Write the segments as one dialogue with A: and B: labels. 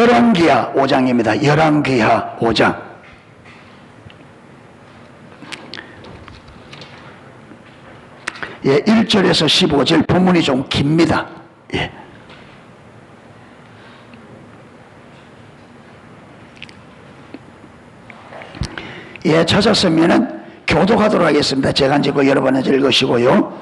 A: 열왕기하 5장입니다. 열왕기하 5장. 예, 1절에서 15절 본문이 좀 깁니다. 예. 예, 찾았으면은 교독하도록 하겠습니다. 제가 이제 그 여러분은 읽으시고요.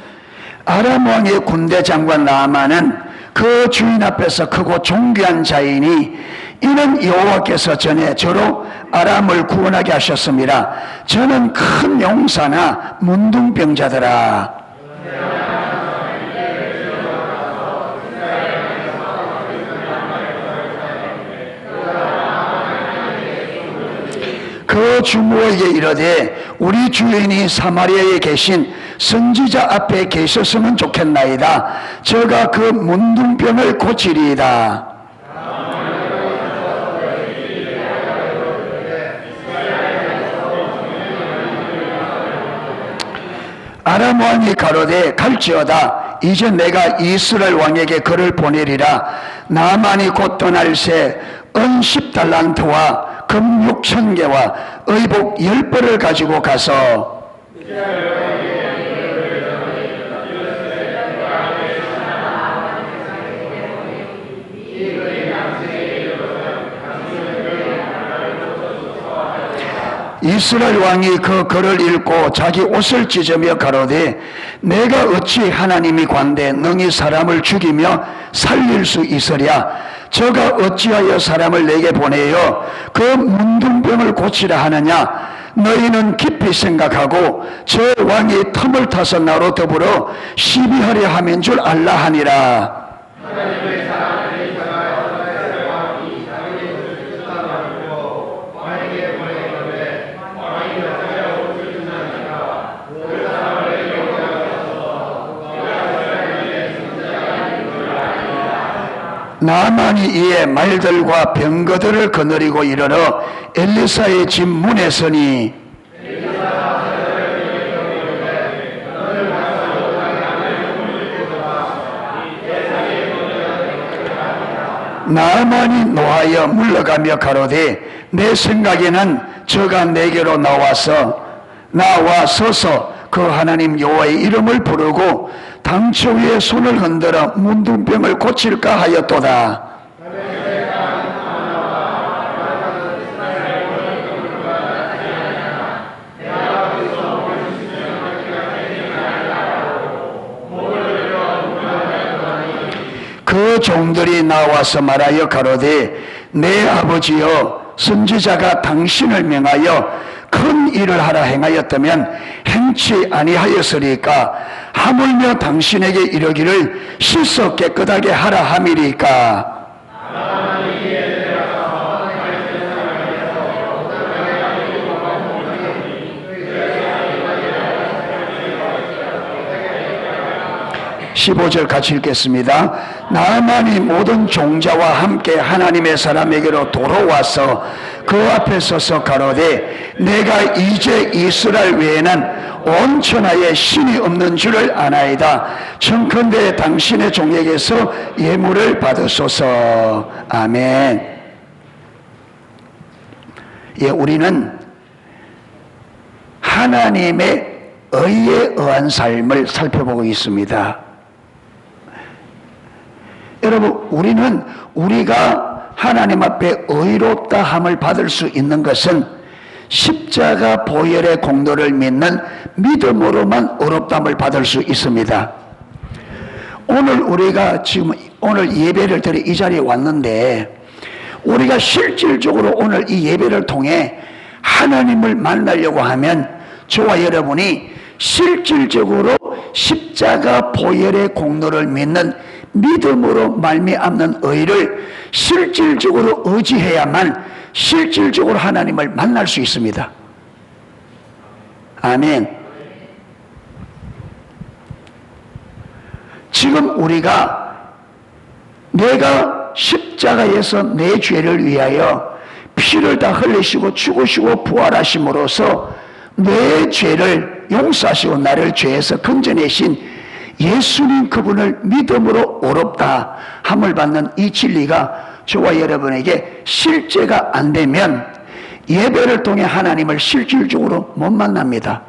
A: 아람 왕의 군대 장관 나아만은 그 주인 앞에서 크고 존귀한 자이니 이는 여호와께서 전에 저로 아람을 구원하게 하셨습니다. 저는 큰 용사나 문둥병자더라. 그 주모에게 이르되 우리 주인이 사마리아에 계신 선지자 앞에 계셨으면 좋겠나이다. 저가 그 문둥병을 고치리이다. 아람 왕이 가로되 갈지어다. 이제 내가 이스라엘 왕에게 그를 보내리라. 나만이 곧 떠날 새 은 10달란트와 금 6,000개와 의복 10벌을 가지고 가서 이스라엘 왕이 그 글을 읽고 자기 옷을 찢으며 가로되 내가 어찌 하나님이 관대 능히 사람을 죽이며 살릴 수 있으랴. 저가 어찌하여 사람을 내게 보내어 그 문둥병을 고치라 하느냐. 너희는 깊이 생각하고 저 왕이 틈을 타서 나로 더불어 시비하려 함인 줄 알라 하니라. 나만이 이에 말들과 병거들을 거느리고 이르러 엘리사의 집 문에 서니 나만이 노하여 물러가며 가로되 내 생각에는 저가 내게로 나와 서서 그 하나님 여호와의 이름을 부르고 당처 위에 손을 흔들어 문둥병을 고칠까 하였도다. 그 종들이 나와서 말하여 가로되 내 아버지여 선지자가 당신을 명하여 큰 일을 하라 행하였다면 행치 아니하였으리까. 하물며 당신에게 이르기를 씻어 깨끗하게 하라 함이리까. (15절) 같이 읽겠습니다. 나아만이 모든 종자와 함께 하나님의 사람에게로 돌아와서 그 앞에 서서 가로되 내가 이제 이스라엘 외에는 온 천하에 신이 없는 줄을 아나이다. 청컨대 당신의 종에게서 예물을 받으소서. 아멘. 예, 우리는 하나님의 의에 의한 삶을 살펴보고 있습니다. 여러분, 우리가 하나님 앞에 의롭다 함을 받을 수 있는 것은 십자가 보혈의 공로를 믿는 믿음으로만 의롭다함을 받을 수 있습니다. 우리가 지금 오늘 예배를 드려 이 자리에 왔는데 우리가 실질적으로 오늘 이 예배를 통해 하나님을 만나려고 하면 저와 여러분이 실질적으로 십자가 보혈의 공로를 믿는 믿음으로 말미암는 의를 실질적으로 의지해야만 실질적으로 하나님을 만날 수 있습니다. 아멘. 지금 내가 십자가에서 내 죄를 위하여 피를 다 흘리시고 죽으시고 부활하심으로써 내 죄를 용서하시고 나를 죄에서 건져내신 예수님 그분을 믿음으로 의롭다 함을 받는 이 진리가 저와 여러분에게 실제가 안 되면 예배를 통해 하나님을 실질적으로 못 만납니다.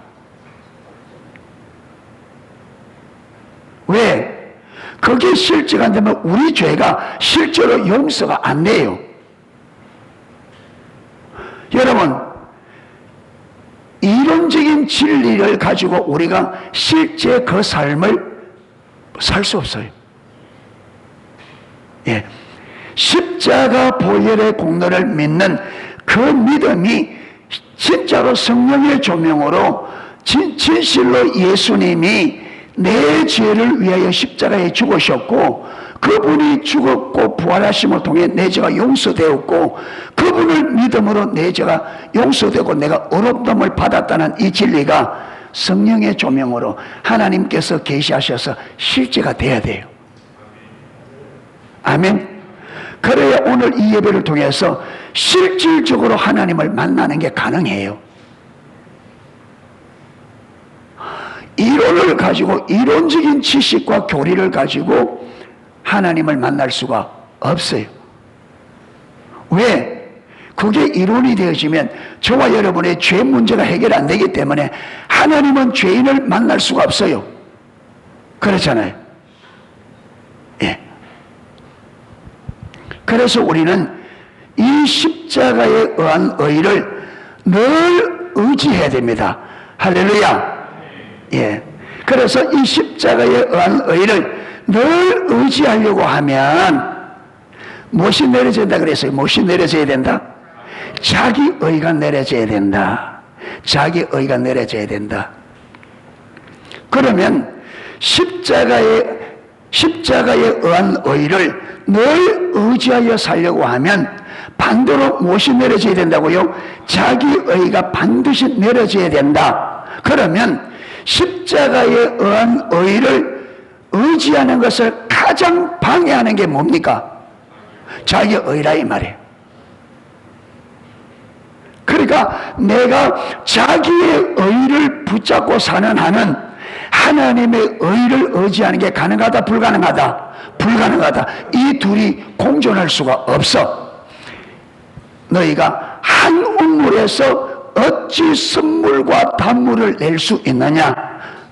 A: 왜? 그게 실제가 안 되면 우리 죄가 실제로 용서가 안 돼요. 여러분, 이론적인 진리를 가지고 우리가 실제 그 삶을 살 수 없어요. 예. 십자가 보혈의 공로를 믿는 그 믿음이 진짜로 성령의 조명으로 진실로 예수님이 내 죄를 위하여 십자가에 죽으셨고 그분이 죽었고 부활하심을 통해 내 죄가 용서되었고 그분을 믿음으로 내 죄가 용서되고 내가 의롭다함을 받았다는 이 진리가 성령의 조명으로 하나님께서 계시하셔서 실제가 돼야 돼요. 아멘. 그래야 오늘 이 예배를 통해서 실질적으로 하나님을 만나는 게 가능해요. 이론을 가지고 이론적인 지식과 교리를 가지고 하나님을 만날 수가 없어요. 왜? 그게 이론이 되어지면 저와 여러분의 죄 문제가 해결 안 되기 때문에 하나님은 죄인을 만날 수가 없어요. 그렇잖아요. 예. 그래서 우리는 이 십자가에 의한 의를 늘 의지해야 됩니다. 할렐루야. 예. 그래서 이 십자가에 의한 의를 늘 의지하려고 하면 무엇이 내려져야 된다 그랬어요? 무엇이 내려져야 된다? 자기 의가 내려져야 된다. 자기 의가 내려져야 된다. 그러면 십자가에 의한 의를 늘 의지하여 살려고 하면 반대로 무엇이 내려져야 된다고요? 자기 의가 반드시 내려져야 된다. 그러면 십자가에 의한 의를 의지하는 것을 가장 방해하는 게 뭡니까? 자기 의라 이 말이에요. 그러니까 내가 자기의 의를 붙잡고 사는 한은 하나님의 의를 의지하는 게 가능하다 불가능하다? 불가능하다. 이 둘이 공존할 수가 없어. 너희가 한 우물에서 어찌 선물과 단물을 낼 수 있느냐?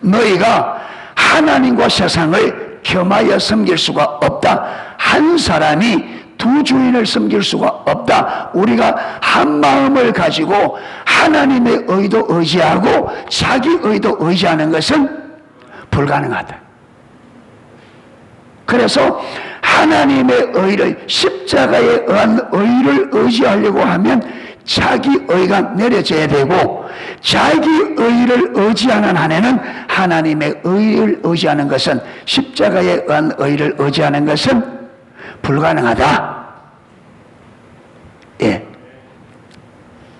A: 너희가 하나님과 세상을 겸하여 섬길 수가 없다. 한 사람이 두 주인을 섬길 수가 없다. 우리가 한 마음을 가지고 하나님의 의도 의지하고 자기 의도 의지하는 것은 불가능하다. 그래서 하나님의 의를 십자가에 의한 의를 의지하려고 하면 자기 의가 내려져야 되고 자기 의를 의지하는 한에는 하나님의 의를 의지하는 것은 십자가에 의한 의를 의지하는 것은 불가능하다. 예.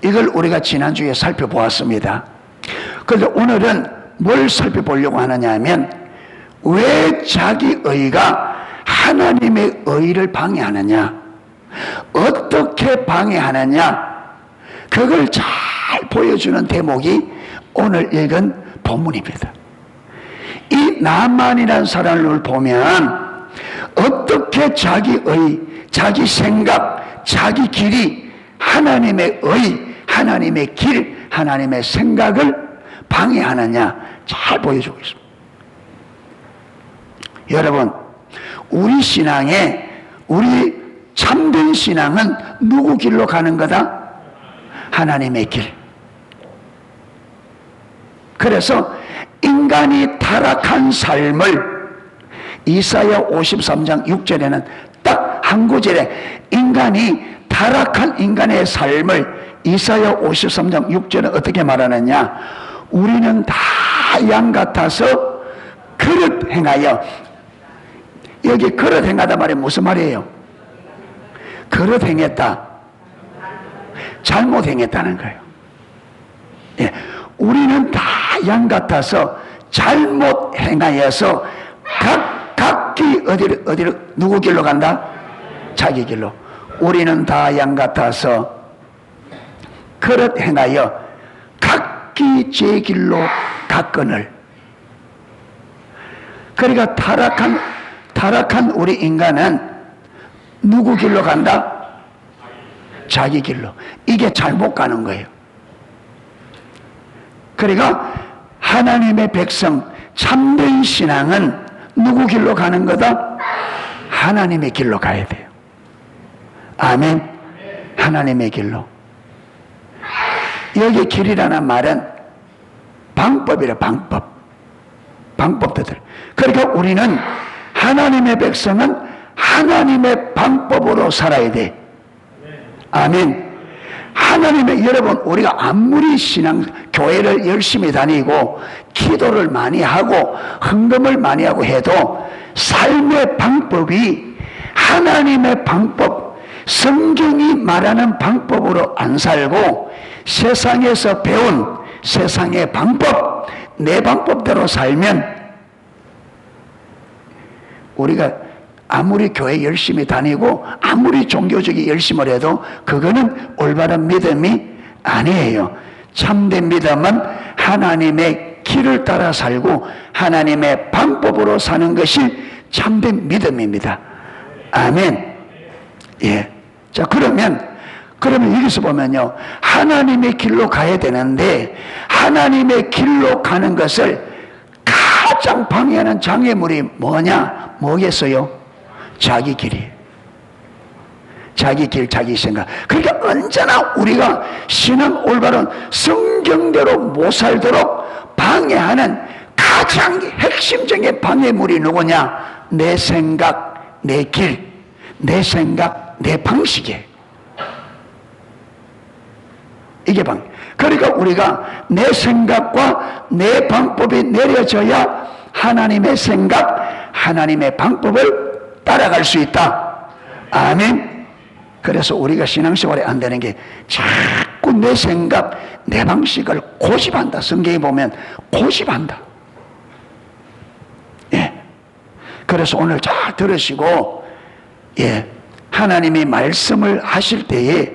A: 이걸 우리가 지난주에 살펴보았습니다. 그런데 오늘은 뭘 살펴보려고 하느냐 하면 왜 자기 의가 하나님의 의를 방해하느냐, 어떻게 방해하느냐, 그걸 잘 보여주는 대목이 오늘 읽은 본문입니다. 이 나만이라는 사람을 보면 어떻게 자기 의, 자기 생각, 자기 길이 하나님의 의, 하나님의 길, 하나님의 생각을 방해하느냐 잘 보여주고 있습니다. 여러분, 우리 신앙에, 우리 참된 신앙은 누구 길로 가는 거다? 하나님의 길. 그래서 인간이 타락한 삶을 이사야 53장 6절에는 딱 한 구절에 인간이 타락한 인간의 삶을 이사야 53장 6절은 어떻게 말하느냐? 우리는 다 양 같아서 그릇 행하여, 여기 그릇 행하다 말이 무슨 말이에요? 그릇 행했다, 잘못 행했다는 거예요. 예, 우리는 다 양 같아서 잘못 행하여서 각기 어디로 누구 길로 간다? 자기 길로. 우리는 다 양 같아서 그릇 행하여 각기 제 길로 갔거늘. 그러니까 타락한 우리 인간은 누구 길로 간다? 자기 길로. 이게 잘못 가는 거예요. 그러니까 하나님의 백성 참된 신앙은 누구 길로 가는 거다? 하나님의 길로 가야 돼요. 아멘. 하나님의 길로. 여기 길이라는 말은 방법이라, 방법. 방법들. 그러니까 우리는 하나님의 백성은 하나님의 방법으로 살아야 돼. 아멘. 하나님의, 여러분, 우리가 아무리 교회를 열심히 다니고 기도를 많이 하고 헌금을 많이 하고 해도 삶의 방법이 하나님의 방법, 성경이 말하는 방법으로 안 살고 세상에서 배운 세상의 방법, 내 방법대로 살면 우리가 아무리 교회 열심히 다니고 아무리 종교적인 열심을 해도 그거는 올바른 믿음이 아니에요. 참된 믿음은 하나님의 길을 따라 살고 하나님의 방법으로 사는 것이 참된 믿음입니다. 아멘. 예. 자, 그러면 여기서 보면요, 하나님의 길로 가야 되는데 하나님의 길로 가는 것을 가장 방해하는 장애물이 뭐겠어요? 자기 길이에요. 자기 길, 자기 생각. 그러니까 언제나 우리가 신앙 올바른 성경대로 못 살도록 방해하는 가장 핵심적인 방해물이 누구냐? 내 생각, 내 길, 내 생각, 내 방식이에요. 이게 그러니까 우리가 내 생각과 내 방법이 내려져야 하나님의 생각, 하나님의 방법을 따라갈 수 있다. 아멘. 그래서 우리가 신앙생활이 안 되는 게 자꾸 내 생각, 내 방식을 고집한다. 성경에 보면 고집한다. 예. 그래서 오늘 잘 들으시고, 예, 하나님이 말씀을 하실 때에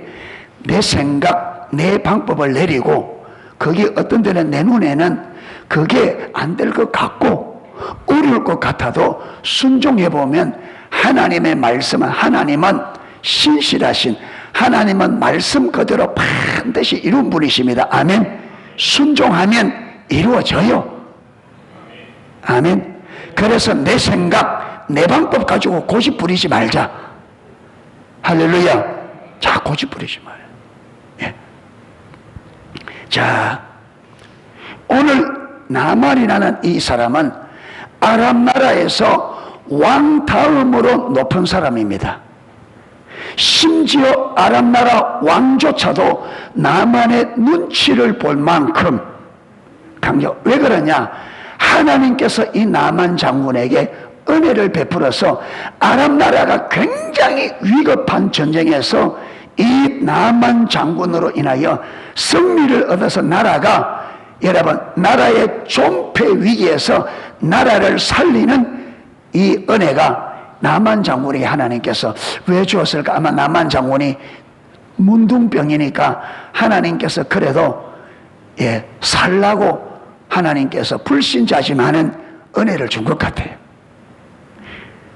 A: 내 생각, 내 방법을 내리고, 그게 어떤 데는 내 눈에는 그게 안 될 것 같고 어려울 것 같아도 순종해 보면 하나님의 말씀은, 하나님은 신실하신, 하나님은 말씀 그대로 반드시 이룬 분이십니다. 아멘. 순종하면 이루어져요. 아멘. 그래서 내 생각, 내 방법 가지고 고집 부리지 말자. 할렐루야. 자, 고집 부리지 말아요. 예. 자, 오늘 나만이라는 이 사람은 아람 나라에서 왕 다음으로 높은 사람입니다. 심지어 아람 나라 왕조차도 나만의 눈치를 볼 만큼 강력. 왜 그러냐? 하나님께서 이 나만 장군에게 은혜를 베풀어서 아람 나라가 굉장히 위급한 전쟁에서 이 나만 장군으로 인하여 승리를 얻어서 나라가, 여러분, 나라의 존폐 위기에서 나라를 살리는 이 은혜가 나만 장군에게 하나님께서 왜 주었을까? 아마 나만 장군이 문둥병이니까 하나님께서 그래도 살라고 하나님께서 불신자지만은 은혜를 준 것 같아요.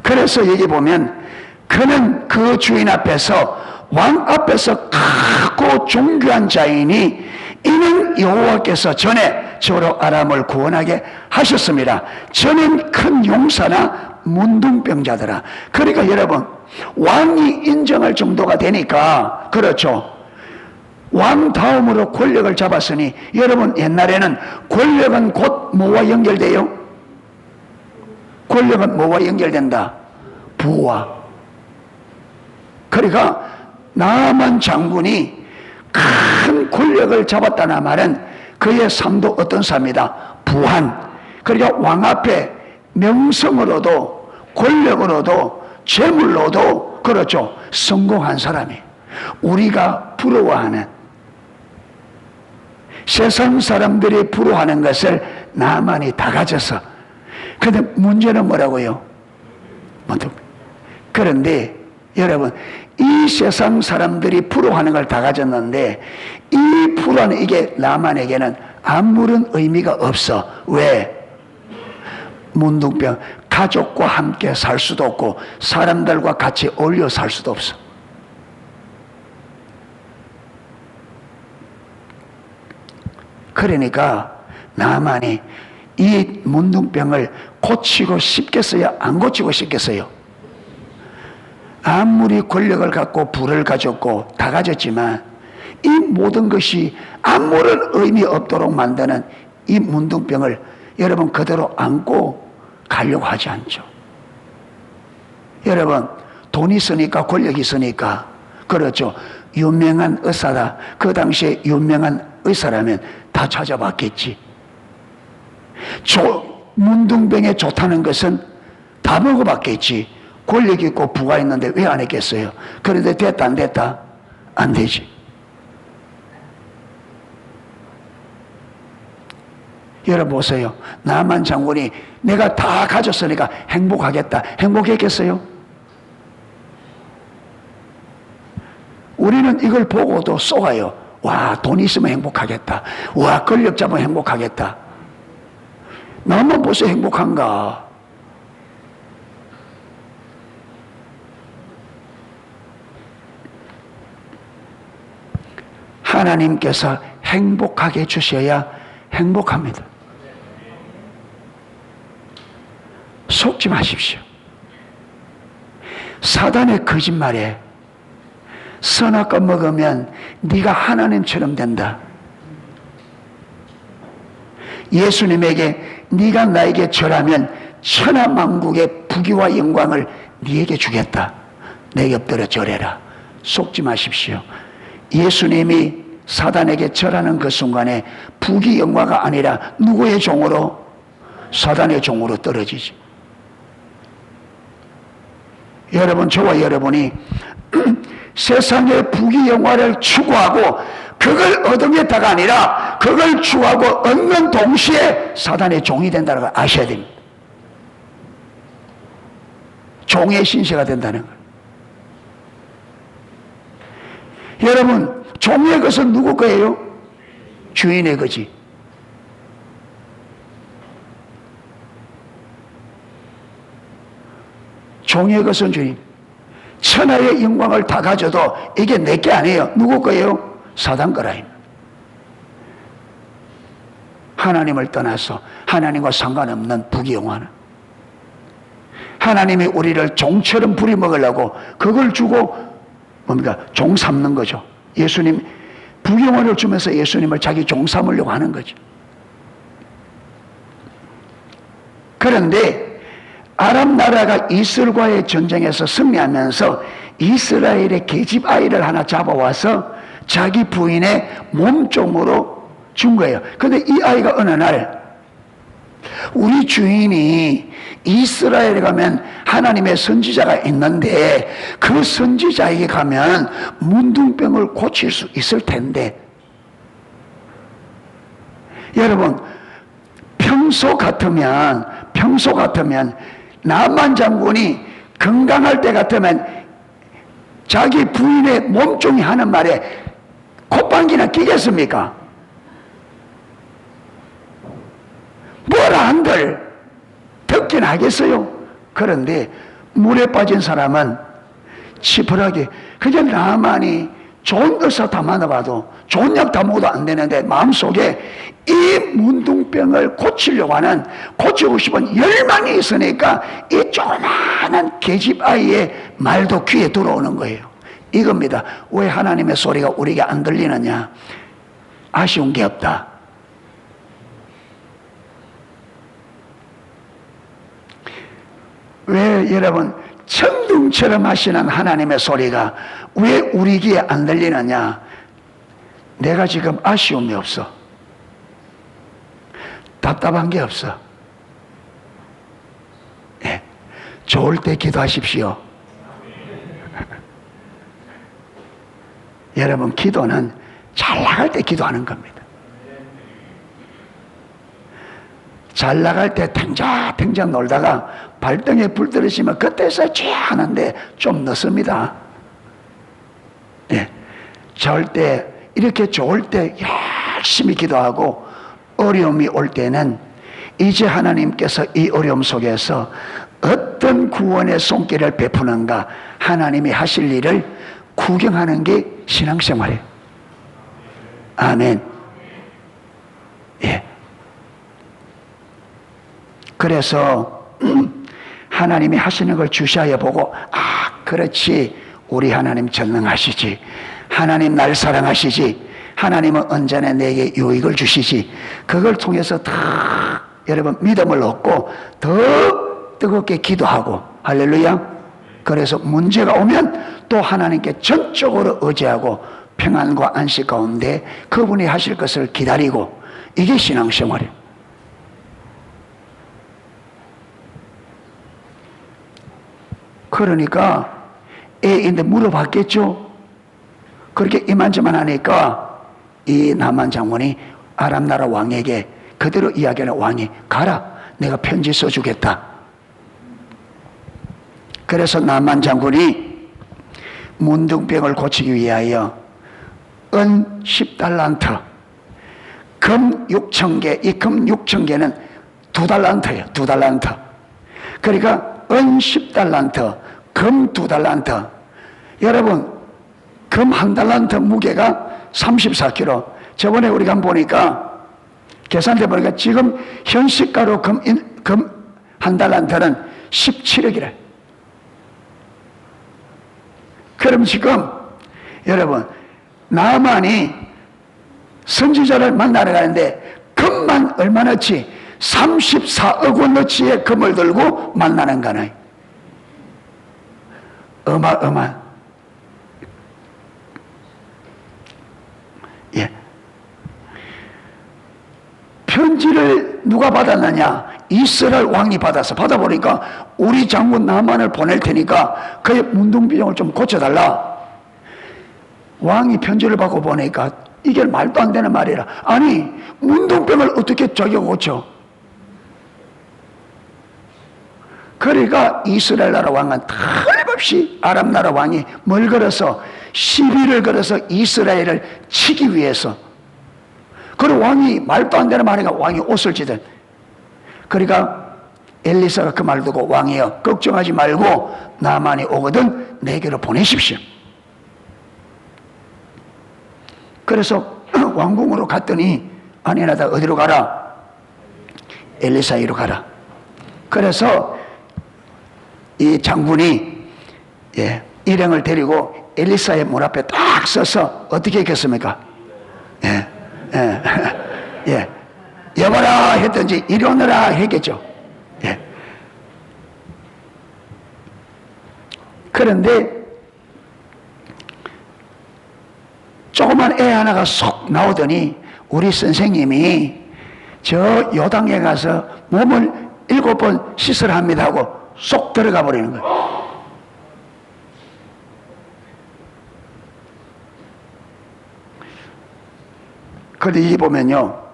A: 그래서 여기 보면 그는 그 주인 앞에서, 왕 앞에서 크고 존귀한 자이니 이는 여호와께서 전에 저로 아람을 구원하게 하셨습니다. 저는 큰 용사나 문둥병자더라. 그러니까 여러분, 왕이 인정할 정도가 되니까, 그렇죠, 왕 다음으로 권력을 잡았으니, 여러분, 옛날에는 권력은 곧 뭐와 연결돼요? 권력은 뭐와 연결된다? 부와. 그러니까 나만 장군이 큰 권력을 잡았다는 말은 그의 삶도 어떤 삶이다? 부한. 그러니까 왕 앞에 명성으로도 권력으로도 재물로도, 그렇죠, 성공한 사람이, 우리가 부러워하는, 세상 사람들이 부러워하는 것을 나만이 다 가져서. 그런데 문제는 뭐라고요? 그런데 여러분, 이 세상 사람들이 부러워하는 걸 다 가졌는데 이 부러워하는 이게 나만에게는 아무런 의미가 없어. 왜? 문둥병. 가족과 함께 살 수도 없고 사람들과 같이 어울려 살 수도 없어. 그러니까 나만이 이 문둥병을 고치고 싶겠어요? 안 고치고 싶겠어요? 아무리 권력을 갖고 부를 가졌고 다 가졌지만 이 모든 것이 아무런 의미 없도록 만드는 이 문둥병을 여러분 그대로 안고 가려고 하지 않죠. 여러분 돈이 있으니까 권력이 있으니까 그렇죠. 유명한 의사다. 그 당시에 유명한 의사라면 다 찾아봤겠지. 문둥병에 좋다는 것은 다 먹어봤겠지. 권력 있고 부가 있는데 왜 안 했겠어요? 그런데 됐다 안 됐다? 안 되지. 여러분 보세요. 나만 장군이 내가 다 가졌으니까 행복하겠다. 행복했겠어요? 우리는 이걸 보고도 쏘아요. 와, 돈 있으면 행복하겠다. 와, 권력 잡으면 행복하겠다. 나만 벌써 행복한가? 하나님께서 행복하게 해주셔야 행복합니다. 속지 마십시오. 사단의 거짓말에 선악과 먹으면 네가 하나님처럼 된다. 예수님에게 네가 나에게 절하면 천하만국의 부귀와 영광을 네게 주겠다. 내 곁들여 절해라. 속지 마십시오. 예수님이 사단에게 절하는 그 순간에 부귀 영광가 아니라 누구의 종으로? 사단의 종으로 떨어지지. 여러분, 저와 여러분이 세상의 부귀 영화를 추구하고 그걸 얻으겠다가 아니라 그걸 추구하고 얻는 동시에 사단의 종이 된다는 걸 아셔야 됩니다. 종의 신세가 된다는 걸. 여러분, 종의 것은 누구 거예요? 주인의 거지. 종의 것은 주인. 천하의 영광을 다 가져도 이게 내게 아니에요. 누구 거예요? 사단 거라. 하나님을 떠나서 하나님과 상관없는 부귀영화는 하나님이 우리를 종처럼 부려먹으려고 그걸 주고 뭡니까? 종 삼는 거죠. 예수님 부귀영화를 주면서 예수님을 자기 종 삼으려고 하는 거죠. 그런데 아람 나라가 이스라엘과의 전쟁에서 승리하면서 이스라엘의 계집 아이를 하나 잡아와서 자기 부인의 몸종으로 준 거예요. 그런데 이 아이가 어느 날 우리 주인이 이스라엘에 가면 하나님의 선지자가 있는데 그 선지자에게 가면 문둥병을 고칠 수 있을 텐데, 여러분 평소 같으면 나만 장군이 건강할 때 같으면 자기 부인의 몸종이 하는 말에 콧방귀나 끼겠습니까? 뭐라 한들 듣긴 하겠어요. 그런데 물에 빠진 사람은 치풀하게 그냥 나만이 좋은 의사 다 만나봐도 좋은 약 다 먹어도 안 되는데 마음속에 이 문둥병을 고치려고 하는, 고치고 싶은 열망이 있으니까 이 조그마한 계집 아이의 말도 귀에 들어오는 거예요. 이겁니다. 왜 하나님의 소리가 우리에게 안 들리느냐? 아쉬운 게 없다. 왜 여러분 천둥처럼 하시는 하나님의 소리가 왜 우리 귀에 안 들리느냐? 내가 지금 아쉬움이 없어. 답답한 게 없어. 네. 좋을 때 기도하십시오. 여러분 기도는 잘 나갈 때 기도하는 겁니다. 잘 나갈 때 탱자탱자 놀다가 발등에 불 떨어지면 그때서 쥐 하는데 좀 늦습니다. 네. 절대 이렇게 좋을 때 열심히 기도하고 어려움이 올 때는 이제 하나님께서 이 어려움 속에서 어떤 구원의 손길을 베푸는가, 하나님이 하실 일을 구경하는 게 신앙생활이에요. 아멘. 예. 그래서 하나님이 하시는 걸 주시하여 보고, 아, 그렇지, 우리 하나님 전능하시지, 하나님 날 사랑하시지, 하나님은 언제나 내게 유익을 주시지, 그걸 통해서 다 여러분 믿음을 얻고 더 뜨겁게 기도하고, 할렐루야. 그래서 문제가 오면 또 하나님께 전적으로 의지하고 평안과 안식 가운데 그분이 하실 것을 기다리고, 이게 신앙생활이에요. 그러니까 애인데 물어봤겠죠. 그렇게 이만저만 하니까 이 나만 장군이 아람 나라 왕에게 그대로 이야기하는, 왕이 가라, 내가 편지 써주겠다. 그래서 나만 장군이 문둥병을 고치기 위하여 은 10달란트, 금 6,000개, 이 금 6,000개는 2달란트예요. 2달란트. 그러니까 은 10달란트, 금 2달란트. 여러분, 금 1달란트 무게가 34kg. 저번에 우리가 보니까 계산돼 보니까 지금 현시가로 금 1달란트는 17억이래. 그럼 지금 여러분, 나만이 선지자를 만나러 가는데 금만 얼마나치? 34억 원어치의 금을 들고 만나는 거네. 어마어마한. 예. 편지를 누가 받았느냐? 이스라엘 왕이 받아서, 받아보니까 우리 장군 나만을 보낼 테니까 그의 문둥병을 좀 고쳐달라. 왕이 편지를 받고 보니까 이게 말도 안 되는 말이라. 아니, 문둥병을 어떻게 저격 고쳐? 그러니까 이스라엘 나라 왕은 틀림없이 아람 나라 왕이 뭘 걸어서, 시비를 걸어서 이스라엘을 치기 위해서. 그리고 왕이 말도 안 되는 말이니까 왕이 옷을 찢은. 그러니까 엘리사가 그 말 듣고, 왕이여, 걱정하지 말고 나만이 오거든 내게로 보내십시오. 그래서 왕궁으로 갔더니, 아니나 다 어디로 가라? 엘리사이로 가라. 그래서 이 장군이 일행을 데리고 엘리사의 문 앞에 딱 서서 어떻게 했겠습니까? 여봐라 했든지 이리 오너라 했겠죠. 그런데 조그만 애 하나가 쏙 나오더니 우리 선생님이 저 요당에 가서 몸을 7번 씻으라 합니다 하고 쏙 들어가 버리는 거예요. 그런데 이 보면요,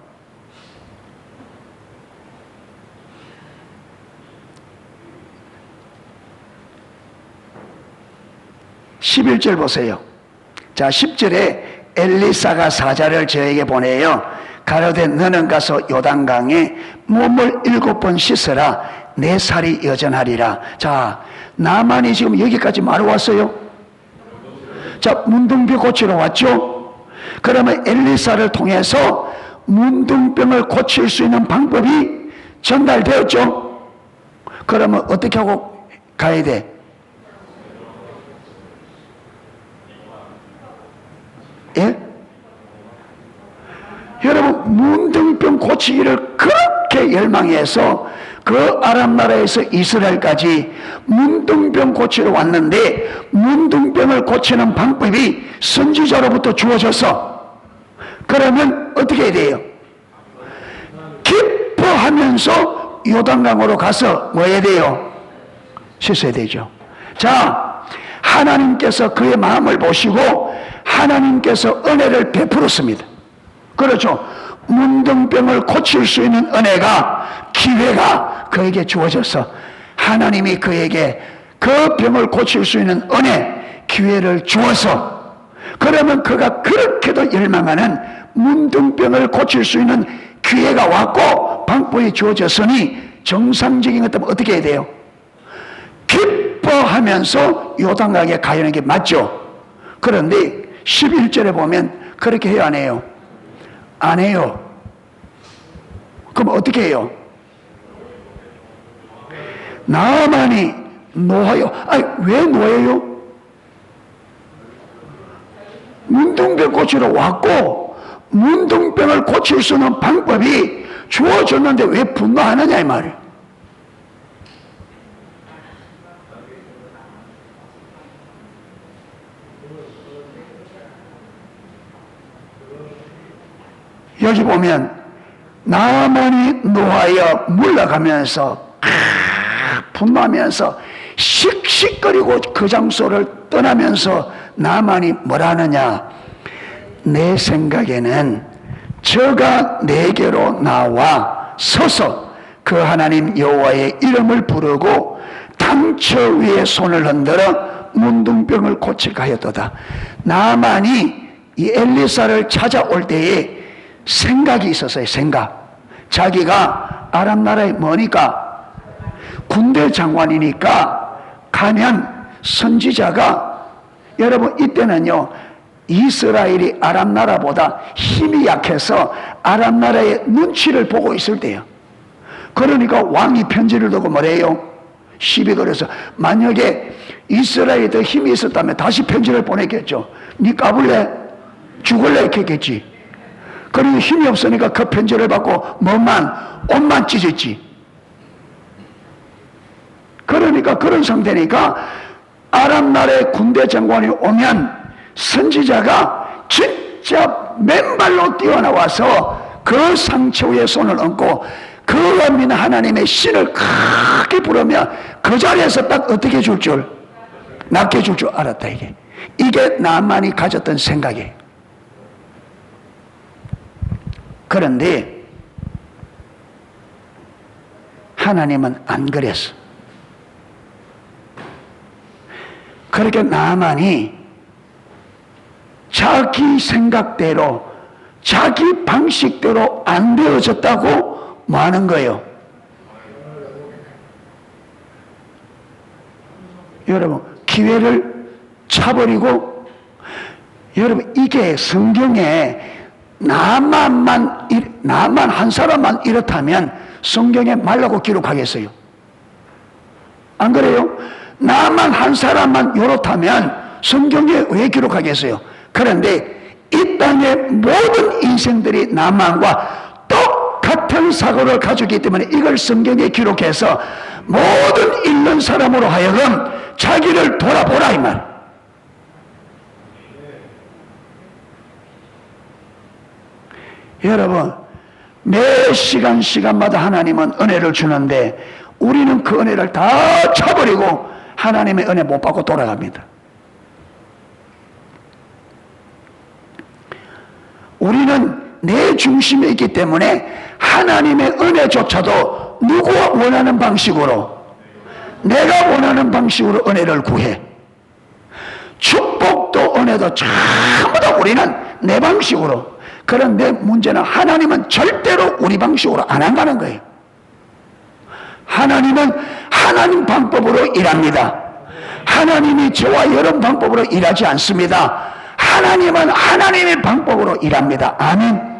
A: 11절 보세요. 자, 10절에 엘리사가 사자를 저에게 보내요. 가로되 너는 가서 요단강에 몸을 7번 씻으라. 내 살이 여전하리라. 자, 나만이 지금 여기까지 말로 왔어요. 자, 문둥병 고치러 왔죠. 그러면 엘리사를 통해서 문둥병을 고칠 수 있는 방법이 전달되었죠. 그러면 어떻게 하고 가야 돼? 예? 여러분, 문둥병 고치기를 그렇게 열망해서 그 아람 나라에서 이스라엘까지 문둥병 고치러 왔는데, 문둥병을 고치는 방법이 선지자로부터 주어져서, 그러면 어떻게 해야 돼요? 기뻐하면서 요단강으로 가서 뭐 해야 돼요? 씻어야 되죠. 자, 하나님께서 그의 마음을 보시고 하나님께서 은혜를 베풀었습니다. 그렇죠. 문둥병을 고칠 수 있는 은혜가, 기회가 그에게 주어져서 하나님이 그에게 그 병을 고칠 수 있는 은혜, 기회를 주어서, 그러면 그가 그렇게도 열망하는 문둥병을 고칠 수 있는 기회가 왔고, 방법이 주어졌으니 정상적인 것 때문에 어떻게 해야 돼요? 기뻐하면서 요단강에 가야 하는 게 맞죠. 그런데 11절에 보면 그렇게 해요, 안 해요? 안 해요. 그럼 어떻게 해요? 나만이 노하여. 아니, 왜 노예요? 문둥병 고치러 왔고 문둥병을 고칠 수 있는 방법이 주어졌는데 왜 분노하느냐 이 말이에요. 여기 보면 나만이 노하여 물러가면서 분노하면서 씩씩거리고 그 장소를 떠나면서 나만이 뭐라 하느냐, 내 생각에는 저가 내게로 나와 서서 그 하나님 여호와의 이름을 부르고 당처 위에 손을 흔들어 문둥병을 고칠까 하였도다. 나만이 이 엘리사를 찾아올 때에 생각이 있었어요. 생각. 자기가 아람 나라에 뭐니까 군대 장관이니까 가면 선지자가, 여러분 이때는요 이스라엘이 아람 나라보다 힘이 약해서 아람 나라의 눈치를 보고 있을 때요. 그러니까 왕이 편지를 두고 뭐래요? 시비 걸어서 만약에 이스라엘이 더 힘이 있었다면 다시 편지를 보냈겠죠. 니 까불래? 죽을래? 이렇게 했겠지. 그리고 힘이 없으니까 그 편지를 받고 옷만 찢었지. 그러니까 그런 상태니까 아람 나라의 군대 장관이 오면 선지자가 진짜 맨발로 뛰어나와서 그 상처 위에 손을 얹고 그가 믿는 하나님의 신을 크게 부르며 그 자리에서 딱 어떻게 줄 줄? 낫게 줄 줄 알았다. 이게 나만이 가졌던 생각이에요. 그런데 하나님은 안 그랬어. 그렇게 나만이 자기 생각대로 자기 방식대로 안 되어졌다고 뭐 하는 거예요? 여러분 기회를 차버리고, 여러분 이게 성경에 나만 한 사람만 이렇다면 성경에 말라고 기록하겠어요? 안 그래요? 나만 한 사람만 이렇다면 성경에 왜 기록하겠어요? 그런데 이 땅의 모든 인생들이 나만과 똑같은 사고를 가지기 때문에 이걸 성경에 기록해서 모든 읽는 사람으로 하여금 자기를 돌아보라 이 말. 여러분 매 시간마다 하나님은 은혜를 주는데 우리는 그 은혜를 다 쳐버리고 하나님의 은혜 못 받고 돌아갑니다. 우리는 내 중심에 있기 때문에 하나님의 은혜조차도 누구가 원하는 방식으로, 내가 원하는 방식으로 은혜를 구해. 축복도 은혜도 전부 다 우리는 내 방식으로. 그런데 문제는 하나님은 절대로 우리 방식으로 안 한다는 거예요. 하나님은 하나님 방법으로 일합니다. 하나님이 저와 여러분 방법으로 일하지 않습니다. 하나님은 하나님의 방법으로 일합니다. 아멘.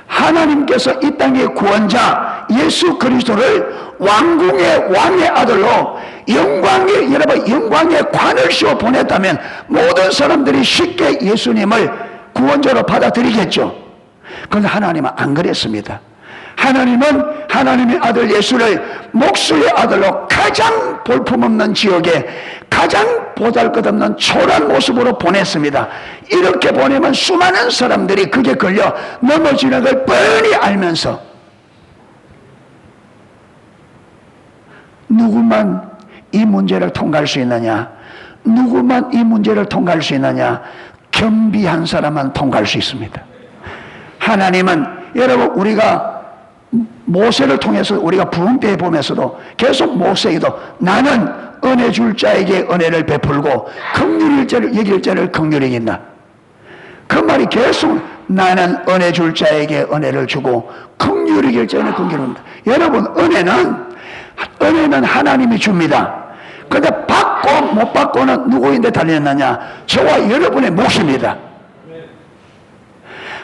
A: 하나님께서 이 땅의 구원자 예수 그리스도를 왕궁의 왕의 아들로 영광의 관을 씌워 보냈다면 모든 사람들이 쉽게 예수님을 구원자로 받아들이겠죠. 그런데 하나님은 안 그랬습니다. 하나님은 하나님의 아들 예수를 목수의 아들로 가장 볼품없는 지역에 가장 보잘것없는 초라한 모습으로 보냈습니다. 이렇게 보내면 수많은 사람들이 그게 걸려 넘어지는 걸 뻔히 알면서 누구만 이 문제를 통과할 수 있느냐? 누구만 이 문제를 통과할 수 있느냐? 겸비한 사람만 통과할 수 있습니다. 하나님은 여러분 우리가 모세를 통해서 우리가 부흥 때 보면서도 계속 모세에게도 나는 은혜 줄 자에게 은혜를 베풀고 긍휼일 자를 여길 자를 긍휼히 여긴다. 그 말이 계속 나는 은혜 줄 자에게 은혜를 주고 긍휼히 길 자에게 긍휼을 줍니다. 여러분, 은혜는 하나님이 줍니다. 근데 받고 못 받고는 누구인데 달렸느냐? 저와 여러분의 몫입니다.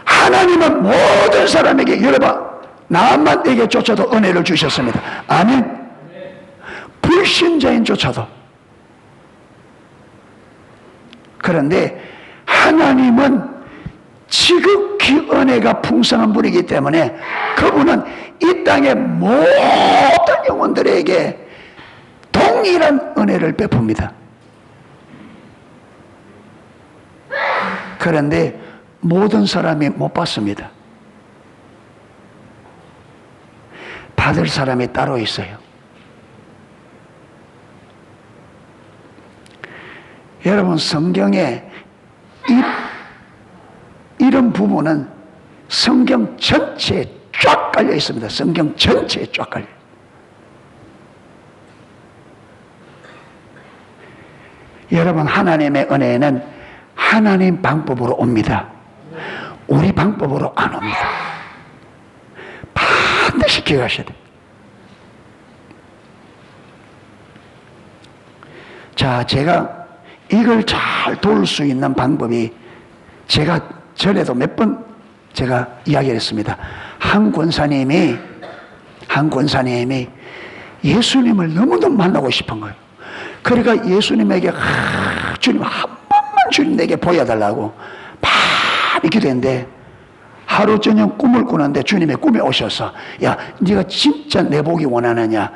A: 하나님은 모든 사람에게, 여러분, 나만에게 조차도 은혜를 주셨습니다. 아멘. 불신자인 조차도. 그런데 하나님은 지극히 은혜가 풍성한 분이기 때문에 그분은 이 땅의 모든 영혼들에게 동일한 은혜를 베풉니다. 그런데 모든 사람이 못 받습니다. 받을 사람이 따로 있어요. 여러분, 성경에 이런 부분은 성경 전체에 쫙 깔려 있습니다. 성경 전체에 쫙 깔려. 여러분, 하나님의 은혜는 하나님 방법으로 옵니다. 우리 방법으로 안 옵니다. 반드시 기억하셔야 돼요. 자, 제가 이걸 잘 도울 수 있는 방법이, 제가 전에도 몇 번 제가 이야기를 했습니다. 한 권사님이 예수님을 너무너무 만나고 싶은 거예요. 그러니까 예수님에게 주님 한 번만 주님 내게 보여달라고 많이 기도했는데, 하루 저녁 꿈을 꾸는데 주님의 꿈에 오셔서, 야, 네가 진짜 내 보기 원하느냐?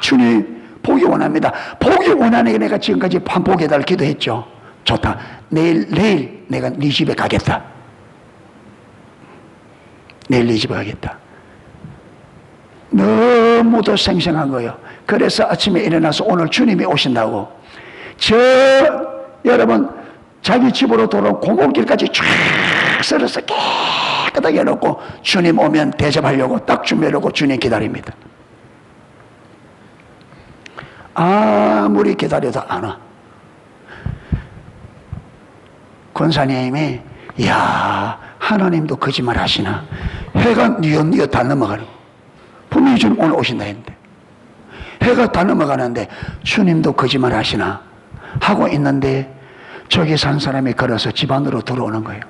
A: 주님 보기 원합니다. 보기 원하니까 내가 지금까지 한 보게 해달라고 기도했죠. 좋다. 내일 내가 네 집에 가겠다. 내일 네 집에 가겠다. 너무도 생생한 거예요. 그래서 아침에 일어나서 오늘 주님이 오신다고, 여러분, 자기 집으로 돌아온 공공길까지 쫙 썰어서 깨끗하게 해놓고 주님 오면 대접하려고 딱 준비하려고 주님 기다립니다. 아무리 기다려도 안 와. 권사님이, 야, 하나님도 거짓말 하시나? 해가 뉘엿뉘엿 다 넘어가는, 분명히 주님 오늘 오신다 했는데 해가 다 넘어가는데 주님도 거짓말 하시나? 하고 있는데 저기 산 사람이 걸어서 집 안으로 들어오는 거예요.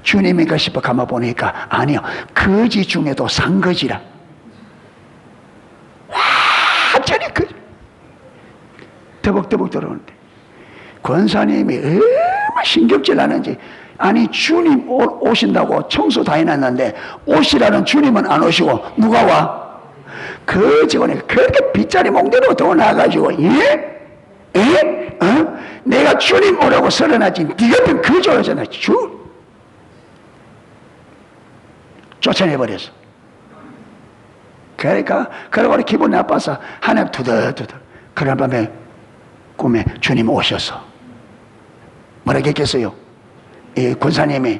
A: 주님인가 싶어 가만 보니까 아니요, 거지 중에도 산거지라. 완전히 더벅더벅 들어오는데 권사님이 얼마나 신경질 나는지, 아니 주님 오신다고 청소 다 해놨는데 오시라는 주님은 안 오시고 누가 와? 그 직원이 그렇게 빗자리 몽대로 더 나가지고, 내가 주님 오라고 설어놨지 네 같은 거저하잖아. 쫓아내버렸어. 그러니까 그러고 기분 나빠서 하나님 두덜두덜. 그날 밤에 꿈에 주님 오셔서 뭐라 했겠어요? 권사님이,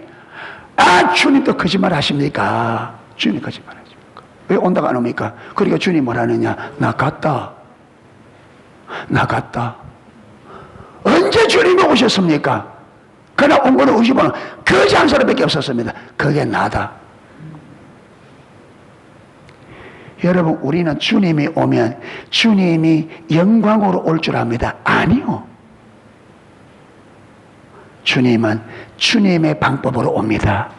A: 주님도 거짓말 하십니까? 주님 거짓말 하십니까? 왜 온다고 안 옵니까? 그러니까 주님 뭐라느냐? 나 갔다. 언제 주님이 오셨습니까? 그날 온 거는 우리 집은 거지 한 사람밖에 없었습니다. 그게 나다. 여러분, 우리는 주님이 오면 주님이 영광으로 올 줄 압니다. 아니요. 주님은 주님의 방법으로 옵니다.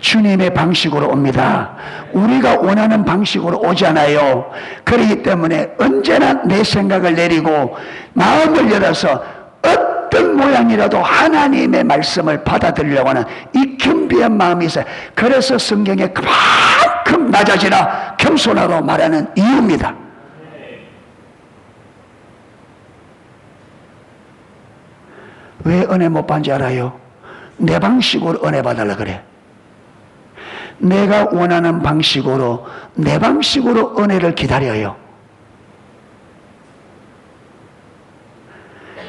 A: 주님의 방식으로 옵니다. 우리가 원하는 방식으로 오잖아요. 그렇기 때문에 언제나 내 생각을 내리고 마음을 열어서 어떤 모양이라도 하나님의 말씀을 받아들이려고 하는 이 겸비한 마음이 있어요. 그래서 성경에 그만큼 낮아지라 겸손하로 말하는 이유입니다. 왜 은혜 못 받는지 알아요? 내 방식으로 은혜 받으려고 그래. 내가 원하는 방식으로, 내 방식으로 은혜를 기다려요.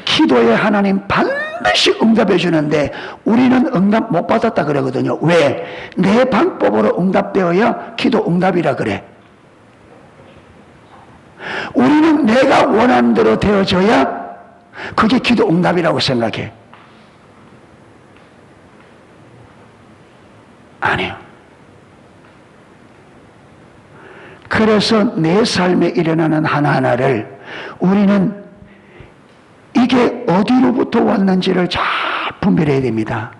A: 기도에 하나님 반드시 응답해 주는데 우리는 응답 못 받았다 그러거든요. 왜? 내 방법으로 응답되어야 기도 응답이라 그래. 우리는 내가 원하는 대로 되어져야 그게 기도 응답이라고 생각해. 아니에요. 그래서 내 삶에 일어나는 하나하나를 우리는 이게 어디로부터 왔는지를 잘 분별해야 됩니다.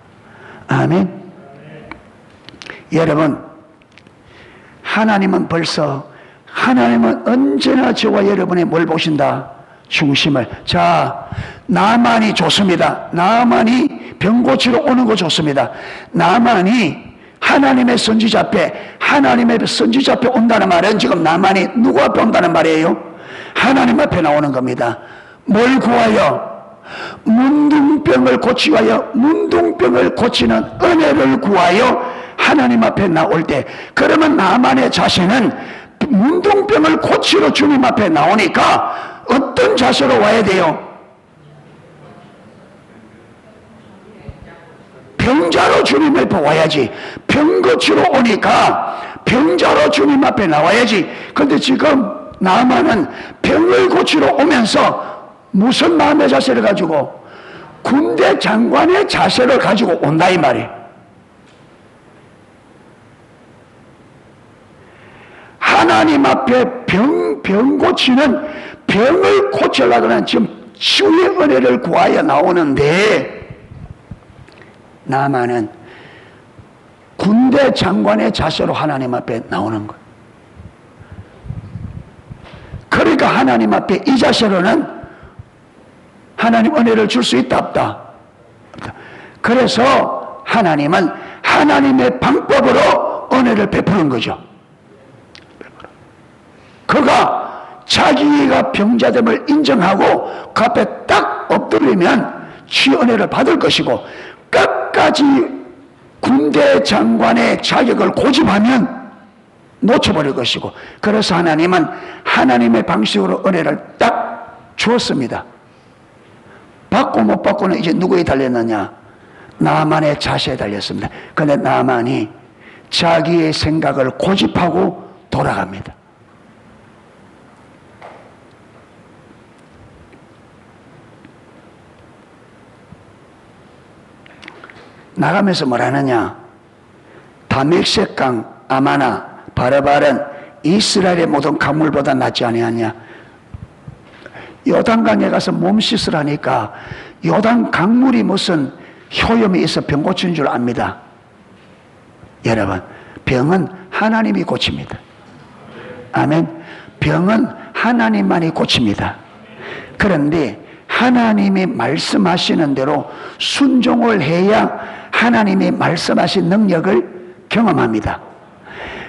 A: 아멘. 여러분, 하나님은 언제나 저와 여러분의 뭘 보신다? 중심을. 자, 나만이 좋습니다. 나만이 병 고치러 오는 거 좋습니다. 나만이 하나님의 선지자 앞에 온다는 말은 지금 나만이 누구 앞에 온다는 말이에요? 하나님 앞에 나오는 겁니다. 뭘 구하여? 문둥병을 고치하여 문둥병을 고치는 은혜를 구하여 하나님 앞에 나올 때, 그러면 나만의 자신은 문둥병을 고치러 주님 앞에 나오니까 어떤 자세로 와야 돼요? 병자로 주님 앞에 와야지. 병 고치러 오니까 병자로 주님 앞에 나와야지. 그런데 지금 나만은 병을 고치러 오면서 무슨 마음의 자세를 가지고? 군대 장관의 자세를 가지고 온다 이 말이에요. 하나님 앞에 병 고치는, 병을 고치려고 하는 지금 치유의 은혜를 구하여 나오는데, 나만은 군대 장관의 자세로 하나님 앞에 나오는 거예요. 그러니까 하나님 앞에 이 자세로는 하나님 은혜를 줄 수 있다 없다? 그래서 하나님은 하나님의 방법으로 은혜를 베푸는 거죠. 그가 자기가 병자됨을 인정하고 그 앞에 딱 엎드리면 치유 은혜를 받을 것이고, 끝까지 군대 장관의 자격을 고집하면 놓쳐버릴 것이고, 그래서 하나님은 하나님의 방식으로 은혜를 딱 주었습니다. 받고 못 받고는 이제 누구에 달렸느냐? 나만의 자세에 달렸습니다. 그런데 나만이 자기의 생각을 고집하고 돌아갑니다. 나가면서 뭐라느냐? 다메섹강, 아마나, 바르바른 이스라엘의 모든 강물보다 낫지 아니하냐? 요단강에 가서 몸 씻으라니까 요단 강물이 무슨 효염이 있어 병 고치는 줄 압니다. 여러분, 병은 하나님이 고칩니다. 아멘. 병은 하나님만이 고칩니다. 그런데 하나님이 말씀하시는 대로 순종을 해야 하나님이 말씀하신 능력을 경험합니다.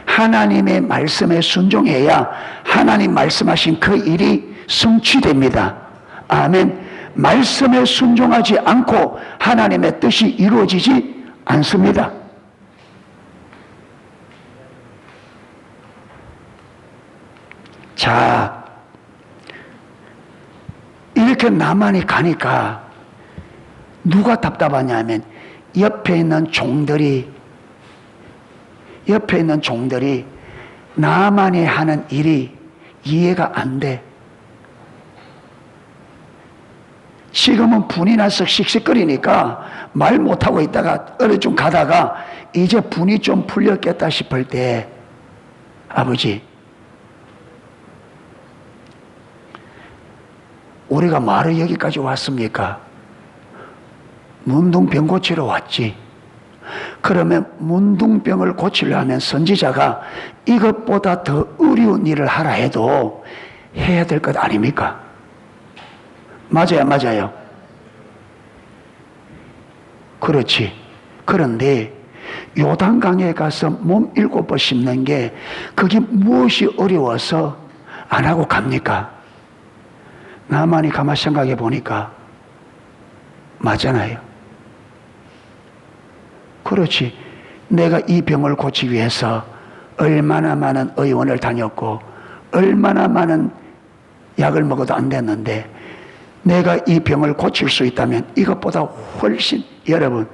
A: 하나님의 말씀에 순종해야 하나님 말씀하신 그 일이 성취됩니다. 아멘. 말씀에 순종하지 않고 하나님의 뜻이 이루어지지 않습니다. 자, 이렇게 나만이 가니까 누가 답답하냐면 옆에 있는 종들이 나만이 하는 일이 이해가 안 돼. 지금은 분이 나서 씩씩거리니까 말 못하고 있다가 어느 좀 가다가 이제 분이 좀 풀렸겠다 싶을 때, 아버지, 우리가 말을 여기까지 왔습니까? 문둥병 고치러 왔지. 그러면 문둥병을 고치려면 선지자가 이것보다 더 어려운 일을 하라 해도 해야 될 것 아닙니까? 맞아요, 맞아요. 그렇지. 그런데 요단강에 가서 몸 7번 씻는 게 그게 무엇이 어려워서 안 하고 갑니까? 나만이 가만 생각해 보니까 맞잖아요. 그렇지. 내가 이 병을 고치기 위해서 얼마나 많은 의원을 다녔고 얼마나 많은 약을 먹어도 안 됐는데, 내가 이 병을 고칠 수 있다면 이것보다 훨씬, 여러분,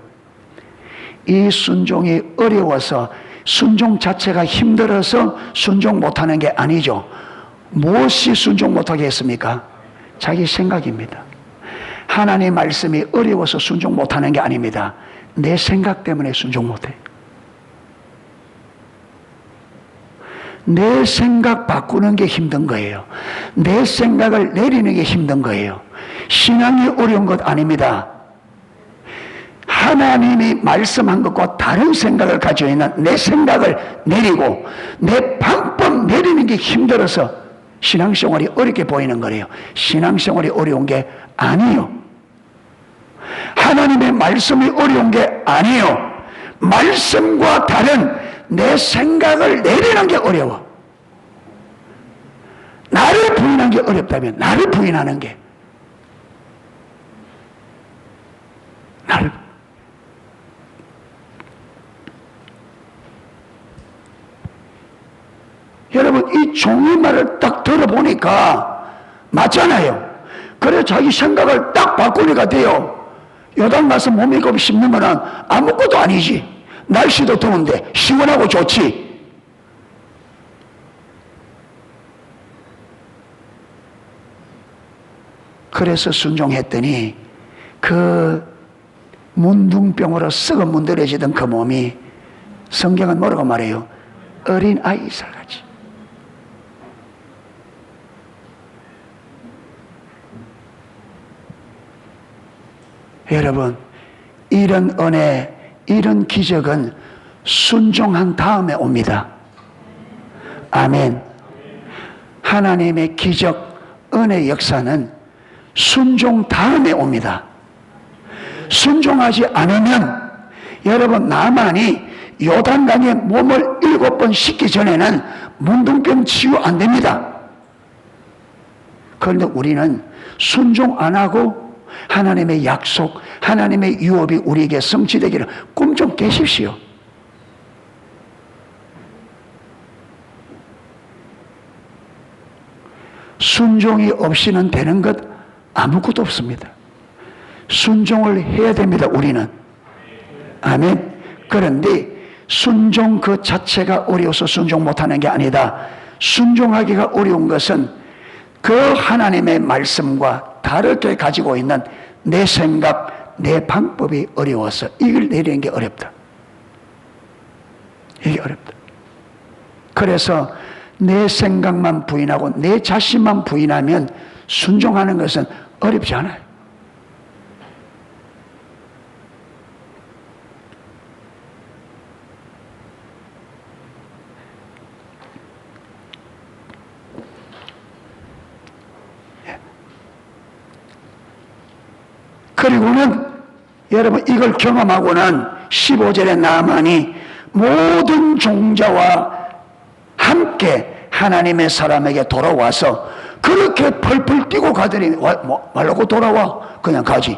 A: 이 순종이 어려워서, 순종 자체가 힘들어서 순종 못하는 게 아니죠. 무엇이 순종 못하게 했습니까? 자기 생각입니다. 하나님의 말씀이 어려워서 순종 못하는 게 아닙니다. 내 생각 때문에 순종 못해. 내 생각 바꾸는 게 힘든 거예요. 내 생각을 내리는 게 힘든 거예요. 신앙이 어려운 것 아닙니다. 하나님이 말씀한 것과 다른 생각을 가지고 있는 내 생각을 내리고 내 방법 내리는 게 힘들어서 신앙생활이 어렵게 보이는 거래요. 신앙생활이 어려운 게 아니에요. 하나님의 말씀이 어려운 게 아니에요. 말씀과 다른 내 생각을 내리는 게 어려워. 나를 부인하는 게 어렵다면 나를 부인하는 게 나를 여러분 이 종의 말을 딱 들어보니까 맞잖아요. 그래 자기 생각을 딱 바꾸니까 돼요. 요단 가서 몸일곱 씹는 거는 아무것도 아니지. 날씨도 더운데 시원하고 좋지. 그래서 순종했더니 그 문둥병으로 썩어 문드러지던 그 몸이 성경은 뭐라고 말해요? 어린 아이 살같이. 여러분 이런 은혜, 이런 기적은 순종한 다음에 옵니다. 아멘. 하나님의 기적, 은혜 역사는 순종 다음에 옵니다. 순종하지 않으면 여러분 나만이 요단강에 몸을 7번 씻기 전에는 문둥병 치유 안 됩니다. 그런데 우리는 순종 안 하고 하나님의 약속, 하나님의 유업이 우리에게 성취되기를 꿈 좀 깨십시오. 순종이 없이는 되는 것 아무것도 없습니다. 순종을 해야 됩니다. 우리는. 아멘. 그런데 순종 그 자체가 어려워서 순종 못하는 게 아니다. 순종하기가 어려운 것은 그 하나님의 말씀과 다르게 가지고 있는 내 생각, 내 방법이 어려워서 이걸 내리는 게 어렵다. 이게 어렵다. 그래서 내 생각만 부인하고 내 자신만 부인하면 순종하는 것은 어렵지 않아요. 그리고는 여러분 이걸 경험하고는 15절에 나만이 모든 종자와 함께 하나님의 사람에게 돌아와서 그렇게 펄펄 뛰고 가더니 말라고 돌아와. 그냥 가지.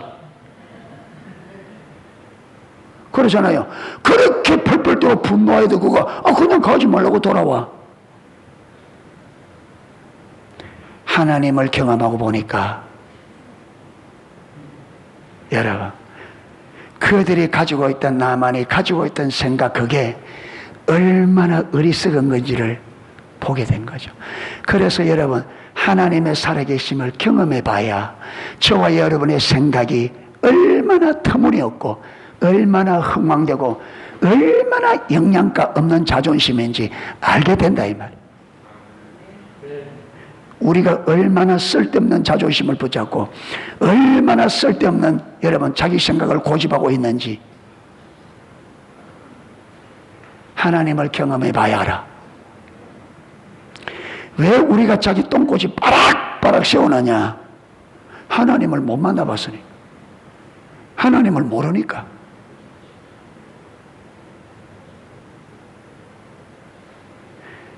A: 그러잖아요. 그렇게 펄펄 뛰고 분노해도 그거 그냥 가지 말라고 돌아와. 하나님을 경험하고 보니까 여러분 그들이 가지고 있던 나만이 가지고 있던 생각 그게 얼마나 어리석은 건지를 보게 된 거죠. 그래서 여러분 하나님의 살아계심을 경험해 봐야 저와 여러분의 생각이 얼마나 터무니없고 얼마나 흥망되고 얼마나 영양가 없는 자존심인지 알게 된다 이 말이에요. 우리가 얼마나 쓸데없는 자존심을 붙잡고 얼마나 쓸데없는 여러분 자기 생각을 고집하고 있는지 하나님을 경험해 봐야 알아. 왜 우리가 자기 똥꼬치 빠락빠락 세우느냐? 하나님을 못 만나봤으니, 하나님을 모르니까.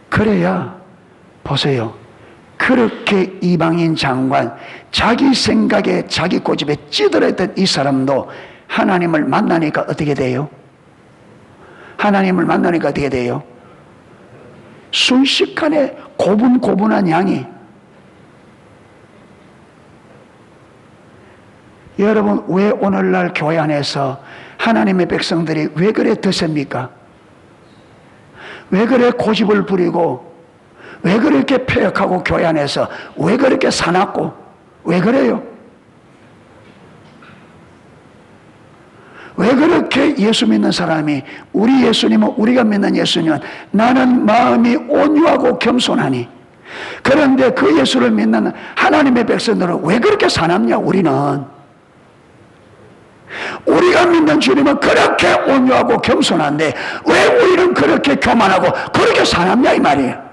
A: 그래야 보세요. 그렇게 이방인 장관 자기 생각에 자기 고집에 찌들었던 이 사람도 하나님을 만나니까 어떻게 돼요? 하나님을 만나니까 어떻게 돼요? 순식간에 고분고분한 양이. 여러분 왜 오늘날 교회 안에서 하나님의 백성들이 왜 그래 드셉니까? 왜 그래 고집을 부리고 왜 그렇게 폐역하고 교회 안에서 왜 그렇게 사납고 왜 그래요? 왜 그렇게 예수 믿는 사람이, 우리 예수님은, 우리가 믿는 예수님은 나는 마음이 온유하고 겸손하니, 그런데 그 예수를 믿는 하나님의 백성들은 왜 그렇게 사납냐? 우리가 믿는 주님은 그렇게 온유하고 겸손한데 왜 우리는 그렇게 교만하고 그렇게 사납냐 이 말이에요.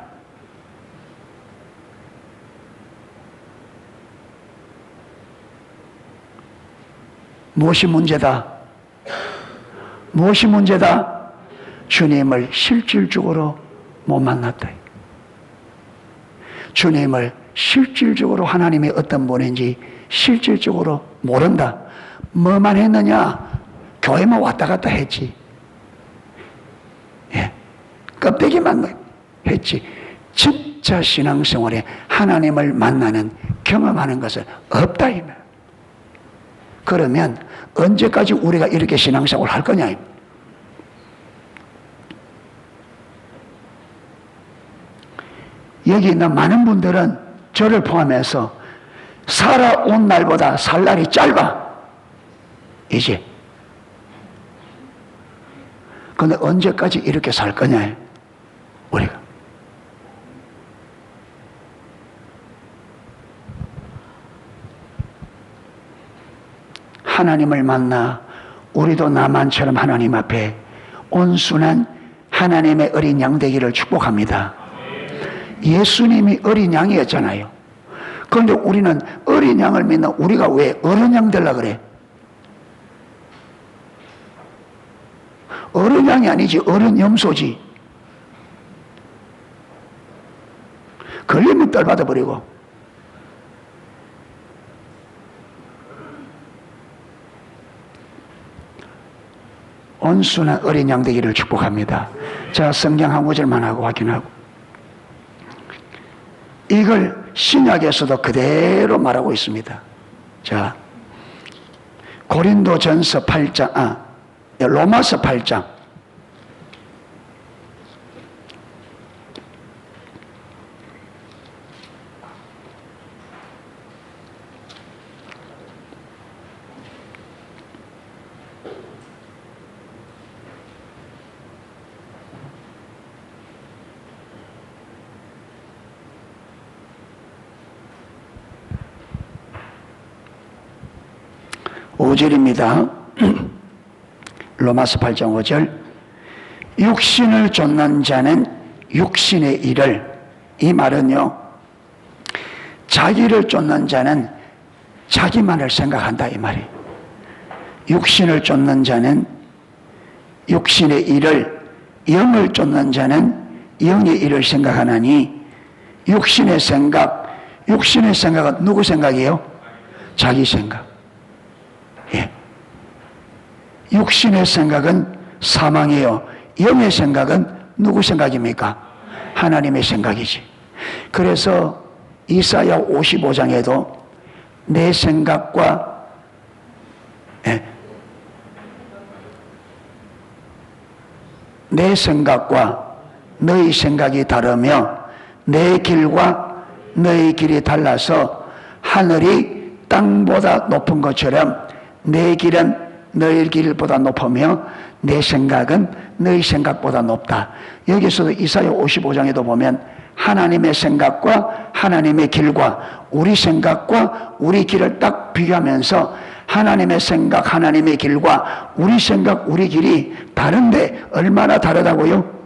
A: 무엇이 문제다? 무엇이 문제다? 주님을 실질적으로 못 만났다. 주님을 실질적으로 하나님이 어떤 분인지 실질적으로 모른다. 뭐만 했느냐? 교회만 왔다 갔다 했지. 예. 껍데기만 했지. 진짜 신앙생활에 하나님을 만나는, 경험하는 것은 없다. 그러면 언제까지 우리가 이렇게 신앙생활을 할 거냐? 여기 있는 많은 분들은 저를 포함해서 살아온 날보다 살 날이 짧아. 이제. 근데 언제까지 이렇게 살 거냐? 우리가. 하나님을 만나 우리도 나만처럼 하나님 앞에 온순한 하나님의 어린 양 되기를 축복합니다. 예수님이 어린 양이었잖아요. 그런데 우리는 어린 양을 믿는 우리가 왜 어른 양 되려고 그래? 어른 양이 아니지, 어른 염소지. 걸리면 떨 받아버리고. 온순한 어린 양 되기를 축복합니다. 자, 성경 한 구절만 하고 확인하고. 이걸 신약에서도 그대로 말하고 있습니다. 자, 고린도전서 8장, 로마서 8장. (5절입니다) 로마서 8장 5절. 육신을 좇는 자는 육신의 일을, 이 말은요, 자기를 쫓는 자는 자기만을 생각한다 이 말이에요. 육신을 쫓는 자는 육신의 일을, 영을 쫓는 자는 영의 일을 생각하나니, 육신의 생각은 누구 생각이에요? 자기 생각. 예. 육신의 생각은 사망이에요. 영의 생각은 누구 생각입니까? 하나님의 생각이지. 그래서 이사야 55장에도 내 생각과, 내 생각과 너희 생각이 다르며 내 길과 너희 길이 달라서 하늘이 땅보다 높은 것처럼 내 길은 너희 길보다 높으며 내 생각은 너희 생각보다 높다. 여기서도 이사야 55장에도 보면 하나님의 생각과 하나님의 길과 우리 생각과 우리 길을 딱 비교하면서 하나님의 생각, 하나님의 길과 우리 생각, 우리 길이 다른데 얼마나 다르다고요?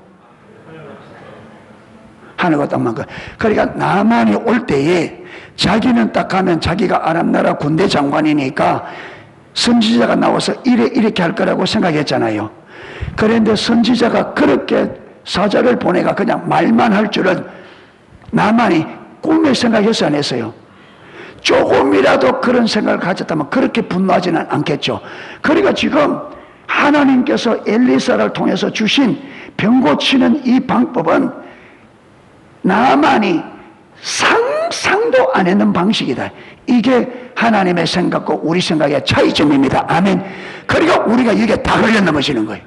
A: 하늘과 땅만큼. 그러니까 나만이 올 때에 자기는 딱 가면 자기가 아람나라 군대 장관이니까 선지자가 나와서 이렇게 할 거라고 생각했잖아요. 그런데 선지자가 그렇게 사자를 보내가 그냥 말만 할 줄은 나만이 꿈에 생각해서 안 했어요. 조금이라도 그런 생각을 가졌다면 그렇게 분노하지는 않겠죠. 그러니까 지금 하나님께서 엘리사를 통해서 주신 병 고치는 이 방법은 나만이 상상도 안 했는 방식이다. 이게 하나님의 생각과 우리 생각의 차이점입니다. 아멘. 그러니까 우리가 이게 다 걸려 넘어지는 거예요.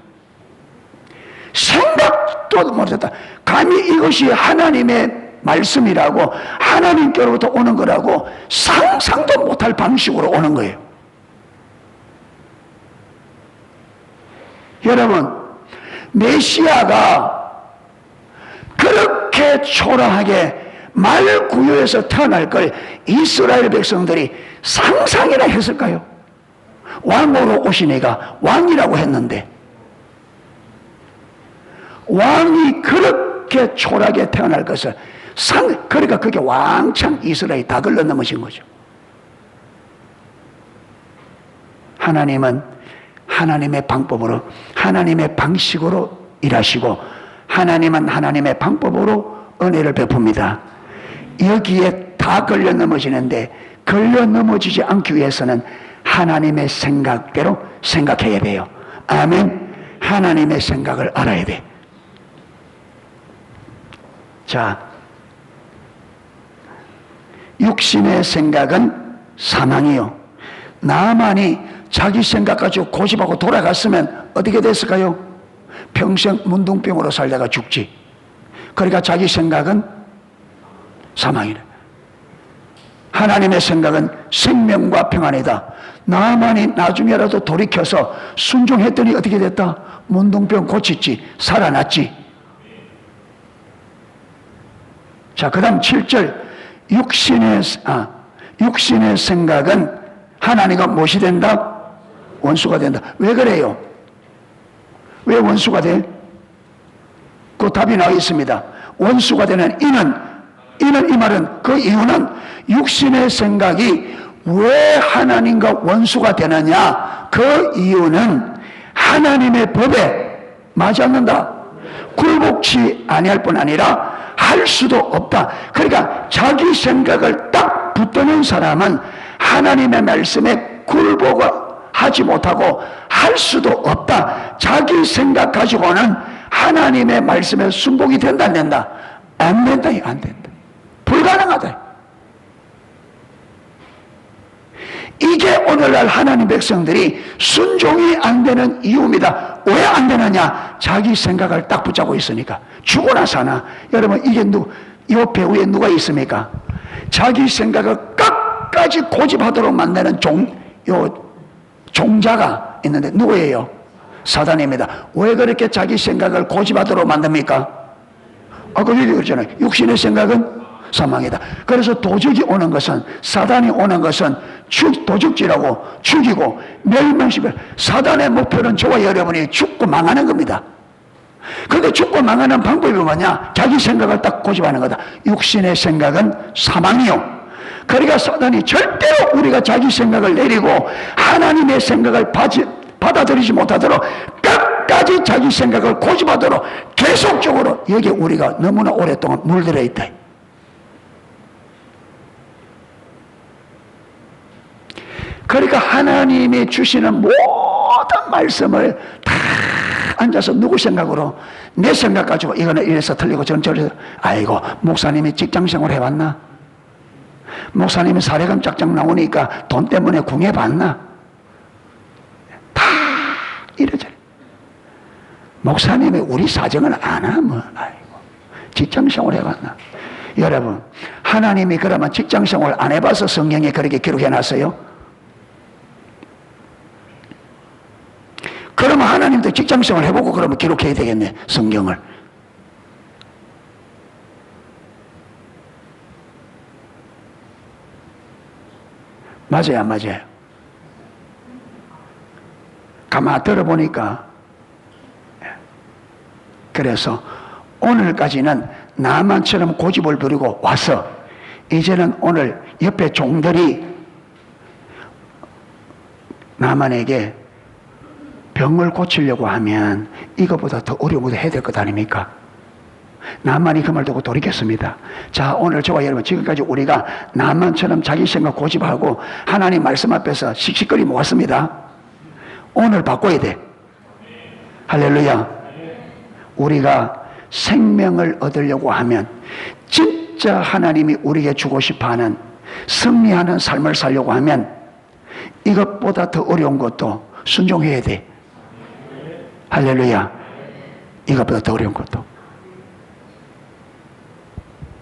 A: 생각도 못했다. 감히 이것이 하나님의 말씀이라고, 하나님께로부터 오는 거라고 상상도 못할 방식으로 오는 거예요. 여러분, 메시아가 그렇게 초라하게 말구유에서 태어날 걸 이스라엘 백성들이 상상이나 했을까요? 왕으로 오신 이가 왕이라고 했는데, 왕이 그렇게 초라하게 태어날 것을 그러니까 그게 왕창 이스라엘이 다 걸러 넘어진 거죠. 하나님은 하나님의 방법으로, 하나님의 방식으로 일하시고, 하나님은 하나님의 방법으로 은혜를 베풉니다. 여기에 다 걸려 넘어지는데, 걸려 넘어지지 않기 위해서는 하나님의 생각대로 생각해야 돼요. 아멘. 하나님의 생각을 알아야 돼. 자, 육신의 생각은 사망이요. 나만이 자기 생각 가지고 고집하고 돌아갔으면 어떻게 됐을까요? 평생 문둥병으로 살다가 죽지. 그러니까 자기 생각은 사망이래. 하나님의 생각은 생명과 평안이다. 나만이 나중에라도 돌이켜서 순종했더니 어떻게 됐다? 문둥병 고쳤지, 살아났지. 자, 그 다음 7절. 육신의 생각은 하나님과 무엇이 된다? 원수가 된다. 왜 그래요? 왜 원수가 돼? 그 답이 나와 있습니다. 원수가 되는 이는 이 말은, 그 이유는 육신의 생각이 왜 하나님과 원수가 되느냐? 그 이유는 하나님의 법에 맞지 않는다. 굴복치 아니할 뿐 아니라 할 수도 없다. 그러니까 자기 생각을 딱 붙드는 사람은 하나님의 말씀에 굴복을 하지 못하고 할 수도 없다. 자기 생각 가지고는 하나님의 말씀에 순복이 된다 안 된다? 안 된다. 안 된다. 불가능하다. 이게 오늘날 하나님 백성들이 순종이 안 되는 이유입니다. 왜 안 되느냐? 자기 생각을 딱 붙잡고 있으니까. 죽으나 사나. 여러분, 이게 이 배후에 누가 있습니까? 자기 생각을 끝까지 고집하도록 만드는 종자가 있는데 누구예요? 사단입니다. 왜 그렇게 자기 생각을 고집하도록 만듭니까? 그게 그렇잖아요. 육신의 생각은 사망이다. 그래서 도적이 오는 것은, 사단이 오는 것은 도적질하고 죽이고 멸망시켜. 사단의 목표는 저와 여러분이 죽고 망하는 겁니다. 그런데 죽고 망하는 방법이 뭐냐? 자기 생각을 딱 고집하는 거다. 육신의 생각은 사망이요. 그러니까 사단이 절대로 우리가 자기 생각을 내리고 하나님의 생각을 받아들이지 못하도록 끝까지 자기 생각을 고집하도록 계속적으로 여기에 우리가 너무나 오랫동안 물들어 있다. 그러니까 하나님이 주시는 모든 말씀을 다 앉아서 누구 생각으로, 내 생각 가지고 이거는 이래서 틀리고 저는 저래서, 아이고 목사님이 직장생활 해봤나? 목사님이 사례금 짝짝 나오니까 돈 때문에 궁해봤나? 다 이러잖아요. 목사님이 우리 사정을 아나? 뭐, 아이고 직장생활 해봤나? 여러분, 하나님이 그러면 직장생활 안 해봐서 성경에 그렇게 기록해놨어요? 그러면 하나님도 직장생활 해보고 그러면 기록해야 되겠네, 성경을. 맞아요, 안 맞아요? 가만 들어보니까, 그래서 오늘까지는 나만처럼 고집을 부리고 와서, 이제는 오늘 옆에 종들이 나만에게 병을 고치려고 하면 이것보다 더 어려운 것도 해야 될 것 아닙니까? 나만이 그 말 듣고 돌이켰습니다. 자, 오늘 저와 여러분, 지금까지 우리가 나만처럼 자기 생각 고집하고 하나님 말씀 앞에서 씩씩거리 모았습니다. 오늘 바꿔야 돼. 할렐루야. 우리가 생명을 얻으려고 하면, 진짜 하나님이 우리에게 주고 싶어하는 승리하는 삶을 살려고 하면 이것보다 더 어려운 것도 순종해야 돼. 할렐루야. 이것보다 더 어려운 것도.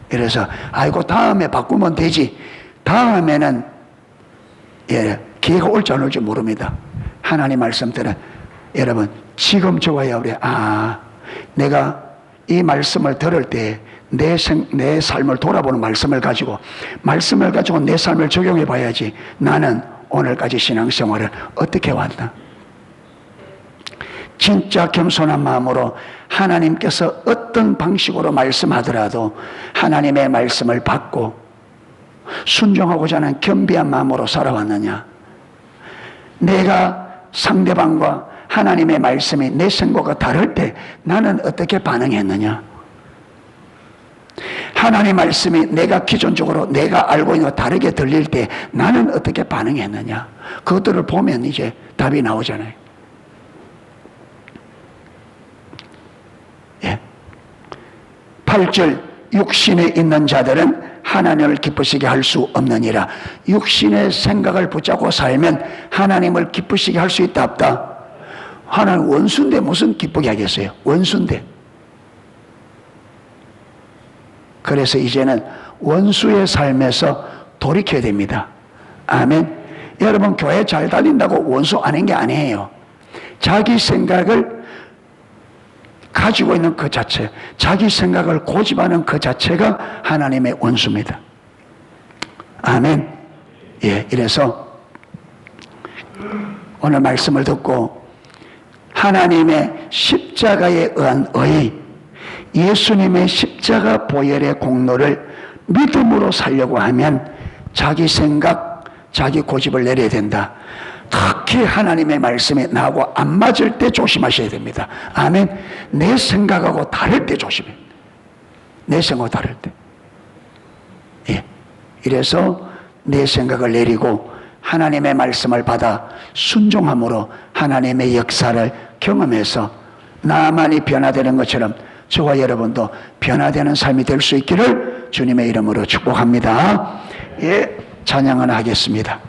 A: 그래서 아이고 다음에 바꾸면 되지. 다음에는 기회가 올지 안 올지 모릅니다. 하나님 말씀대로 여러분, 지금 저와 여러분이 내가 이 말씀을 들을 때 내 삶을 돌아보는 말씀을 가지고 내 삶을 적용해 봐야지. 나는 오늘까지 신앙생활을 어떻게 왔나? 진짜 겸손한 마음으로 하나님께서 어떤 방식으로 말씀하더라도 하나님의 말씀을 받고 순종하고자 하는 겸비한 마음으로 살아왔느냐? 내가 상대방과 하나님의 말씀이 내 생각과 다를 때 나는 어떻게 반응했느냐? 하나님의 말씀이 내가 기존적으로 내가 알고 있는 것과 다르게 들릴 때 나는 어떻게 반응했느냐? 그것들을 보면 이제 답이 나오잖아요. 예. 8절, 육신에 있는 자들은 하나님을 기쁘시게 할 수 없느니라. 육신의 생각을 붙잡고 살면 하나님을 기쁘시게 할 수 있다 없다? 하나님 원수인데 무슨 기쁘게 하겠어요? 원수인데. 그래서 이제는 원수의 삶에서 돌이켜야 됩니다. 아멘. 여러분, 교회 잘 다닌다고 원수 아닌 게 아니에요. 자기 생각을 가지고 있는 그 자체, 자기 생각을 고집하는 그 자체가 하나님의 원수입니다. 아멘. 예, 이래서 오늘 말씀을 듣고 하나님의 십자가에 의한 의, 예수님의 십자가 보혈의 공로를 믿음으로 살려고 하면 자기 생각, 자기 고집을 내려야 된다. 특히 하나님의 말씀이 나하고 안 맞을 때 조심하셔야 됩니다. 아멘. 내 생각하고 다를 때 조심해. 내 생각하고 다를 때. 예. 이래서 내 생각을 내리고 하나님의 말씀을 받아 순종함으로 하나님의 역사를 경험해서 나만이 변화되는 것처럼 저와 여러분도 변화되는 삶이 될 수 있기를 주님의 이름으로 축복합니다. 예, 찬양을 하겠습니다.